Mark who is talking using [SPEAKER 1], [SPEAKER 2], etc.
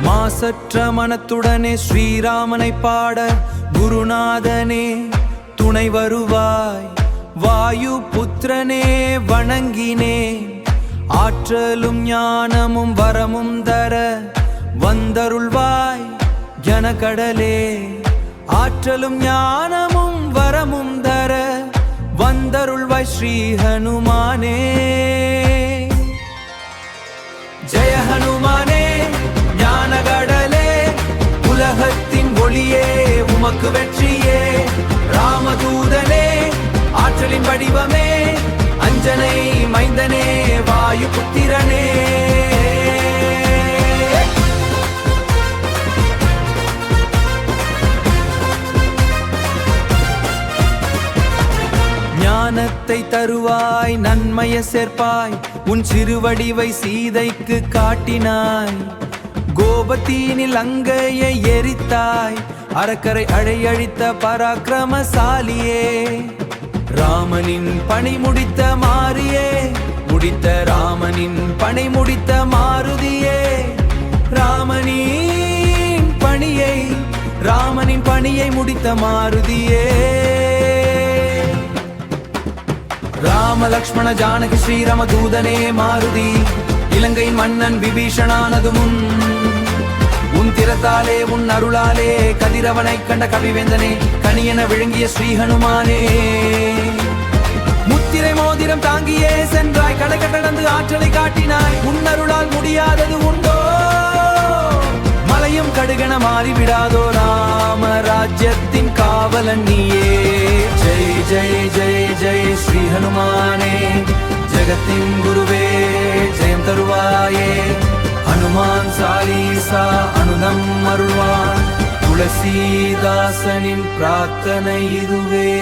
[SPEAKER 1] மாசற்ற மனத்துடனே ஸ்ரீராமனை பாட குருநாதனே துணை வருவாய். வாயு புத்திரனே வணங்கினே, ஆற்றலும் ஞானமும் வரமும் தர வந்தருள்வாய் ஜனகடலே. ஆற்றலும் ஞானமும் வரமும் தர வந்தருள்வாய் ஸ்ரீ ஹனுமானே. ஜெய ஹனுமானே ஞானகடலே, உலகத்தின் ஒளியே உமக்கு வெற்றியே. ராமதூதனே ஆற்றலின் வடிவமே, அஞ்சனை மைந்தனே வாயு புத்திரனே. ஞானத்தை தருவாய் நன்மையை சேர்ப்பாய், உன் சிறுவடிவை சீதைக்கு காட்டினாய். கோபத்தீனில் அங்கையை எரித்தாய், அரக்கரை அழையழித்த பராக்கிரமசாலியே. ராமனின் பணி முடித்த மாரியே, முடித்த ராமனின் பணி முடித்த மாருதியே. ராமனின் பணியை முடித்த மாருதியே. ராம லக்ஷ்மண ஜானகி ஸ்ரீராம தூதனே மாருதி, இலங்கையின் மன்னன் விபீஷணானது முன். உன் திறத்தாலே உன் அருளாலே கதிரவனை கண்ட கவிவேந்தனே, கனியன விழுங்கிய ஸ்ரீ ஹனுமானே. முத்திரை மோதிரம் தாங்கியே சென்றாய், கடை கடந்து ஆற்றலை காட்டினாய். உன் அருளால் முடியாதது உண்டோ, மலையும் கடுகென மாறிவிடாதோ. ராம ராஜ்யத்தின் காவலன் நீயே. ஜெய் ஜெய் ஜெய் ஜெய் ஸ்ரீ ஹனுமானே, ஜெகத்தின் குருவே ஜெயம் தருவாயே. ஹனுமான் சாலீசா அனுதம் அருள்வான், துளசிதாசனின் பிரார்த்தனை இதுவே.